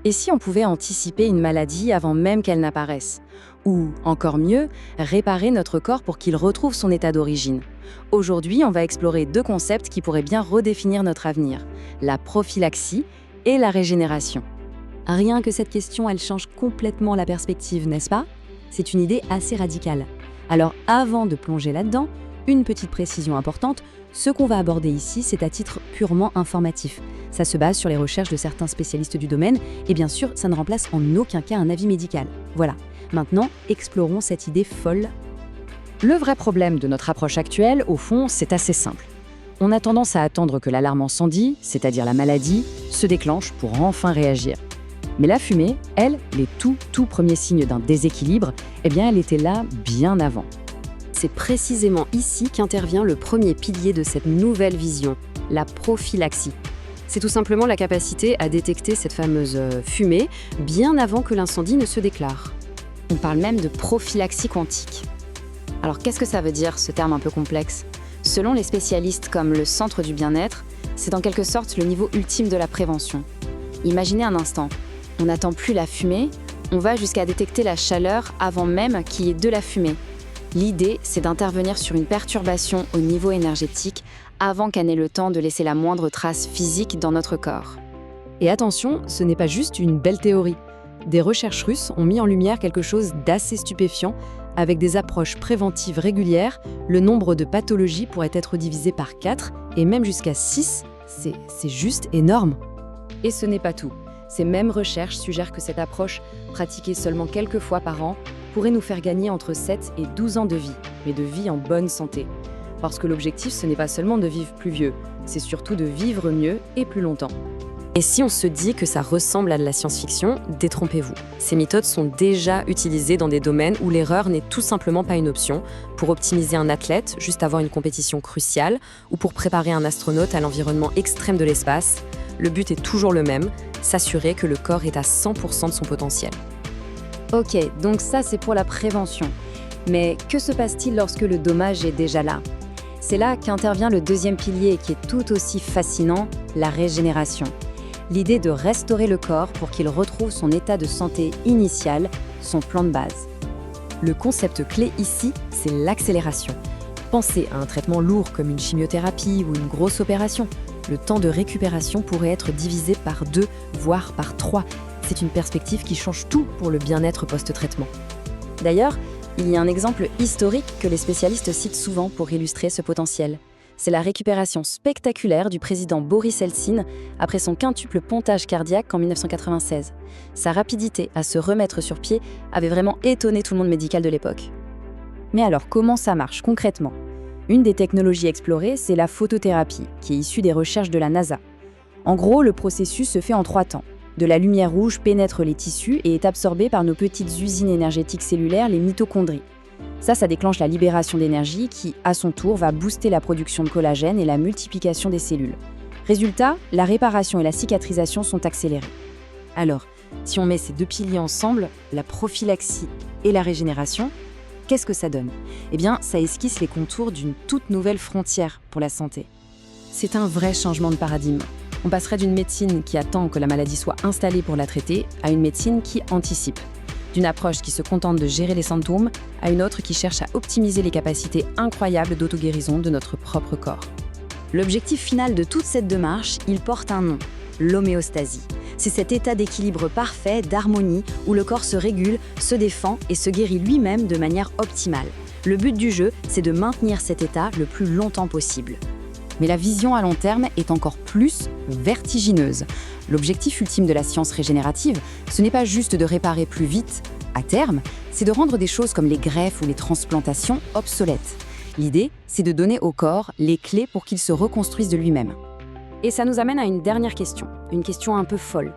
Et si on pouvait anticiper une maladie avant même qu'elle n'apparaisse? Ou, encore mieux, réparer notre corps pour qu'il retrouve son état d'origine? Aujourd'hui, on va explorer deux concepts qui pourraient bien redéfinir notre avenir, la prophylaxie et la régénération. Rien que cette question, elle change complètement la perspective, n'est-ce pas? C'est une idée assez radicale. Alors avant de plonger là-dedans, une petite précision importante, ce qu'on va aborder ici, c'est à titre purement informatif. Ça se base sur les recherches de certains spécialistes du domaine, et bien sûr, ça ne remplace en aucun cas un avis médical. Voilà, maintenant, explorons cette idée folle. Le vrai problème de notre approche actuelle, au fond, c'est assez simple. On a tendance à attendre que l'alarme incendie, c'est-à-dire la maladie, se déclenche pour enfin réagir. Mais la fumée, elle, les tout premiers signes d'un déséquilibre, eh bien, elle était là bien avant. C'est précisément ici qu'intervient le premier pilier de cette nouvelle vision, la prophylaxie. C'est tout simplement la capacité à détecter cette fameuse fumée bien avant que l'incendie ne se déclare. On parle même de prophylaxie quantique. Alors qu'est-ce que ça veut dire, ce terme un peu complexe? Selon les spécialistes comme le Centre du bien-être, c'est en quelque sorte le niveau ultime de la prévention. Imaginez un instant, on n'attend plus la fumée, on va jusqu'à détecter la chaleur avant même qu'il y ait de la fumée. L'idée, c'est d'intervenir sur une perturbation au niveau énergétique avant qu'elle n'ait le temps de laisser la moindre trace physique dans notre corps. Et attention, ce n'est pas juste une belle théorie. Des recherches russes ont mis en lumière quelque chose d'assez stupéfiant. Avec des approches préventives régulières, le nombre de pathologies pourrait être divisé par 4 et même jusqu'à 6. C'est juste énorme. Et ce n'est pas tout. Ces mêmes recherches suggèrent que cette approche, pratiquée seulement quelques fois par an, pourrait nous faire gagner entre 7 et 12 ans de vie, mais de vie en bonne santé. Parce que l'objectif, ce n'est pas seulement de vivre plus vieux, c'est surtout de vivre mieux et plus longtemps. Et si on se dit que ça ressemble à de la science-fiction, détrompez-vous. Ces méthodes sont déjà utilisées dans des domaines où l'erreur n'est tout simplement pas une option, pour optimiser un athlète juste avant une compétition cruciale, ou pour préparer un astronaute à l'environnement extrême de l'espace. Le but est toujours le même, s'assurer que le corps est à 100% de son potentiel. Ok, donc ça c'est pour la prévention. Mais que se passe-t-il lorsque le dommage est déjà là? C'est là qu'intervient le deuxième pilier qui est tout aussi fascinant, la régénération. L'idée de restaurer le corps pour qu'il retrouve son état de santé initial, son plan de base. Le concept clé ici, c'est l'accélération. Pensez à un traitement lourd comme une chimiothérapie ou une grosse opération. Le temps de récupération pourrait être divisé par 2, voire par 3. C'est une perspective qui change tout pour le bien-être post-traitement. D'ailleurs, il y a un exemple historique que les spécialistes citent souvent pour illustrer ce potentiel. C'est la récupération spectaculaire du président Boris Eltsine après son quintuple pontage cardiaque en 1996. Sa rapidité à se remettre sur pied avait vraiment étonné tout le monde médical de l'époque. Mais alors, comment ça marche concrètement? Une des technologies explorées, c'est la photothérapie, qui est issue des recherches de la NASA. En gros, le processus se fait en 3 temps. De la lumière rouge pénètre les tissus et est absorbée par nos petites usines énergétiques cellulaires, les mitochondries. Ça déclenche la libération d'énergie qui, à son tour, va booster la production de collagène et la multiplication des cellules. Résultat, la réparation et la cicatrisation sont accélérées. Alors, si on met ces deux piliers ensemble, la prophylaxie et la régénération, qu'est-ce que ça donne? Eh bien, ça esquisse les contours d'une toute nouvelle frontière pour la santé. C'est un vrai changement de paradigme. On passerait d'une médecine qui attend que la maladie soit installée pour la traiter à une médecine qui anticipe. D'une approche qui se contente de gérer les symptômes à une autre qui cherche à optimiser les capacités incroyables d'auto-guérison de notre propre corps. L'objectif final de toute cette démarche, il porte un nom, l'homéostasie. C'est cet état d'équilibre parfait, d'harmonie, où le corps se régule, se défend et se guérit lui-même de manière optimale. Le but du jeu, c'est de maintenir cet état le plus longtemps possible. Mais la vision à long terme est encore plus vertigineuse. L'objectif ultime de la science régénérative, ce n'est pas juste de réparer plus vite, à terme, c'est de rendre des choses comme les greffes ou les transplantations obsolètes. L'idée, c'est de donner au corps les clés pour qu'il se reconstruise de lui-même. Et ça nous amène à une dernière question, une question un peu folle.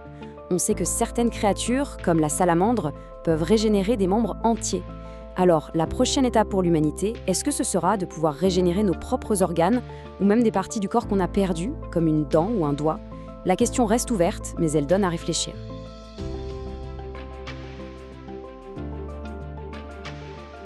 On sait que certaines créatures, comme la salamandre, peuvent régénérer des membres entiers. Alors, la prochaine étape pour l'humanité, est-ce que ce sera de pouvoir régénérer nos propres organes ou même des parties du corps qu'on a perdues, comme une dent ou un doigt? La question reste ouverte, mais elle donne à réfléchir.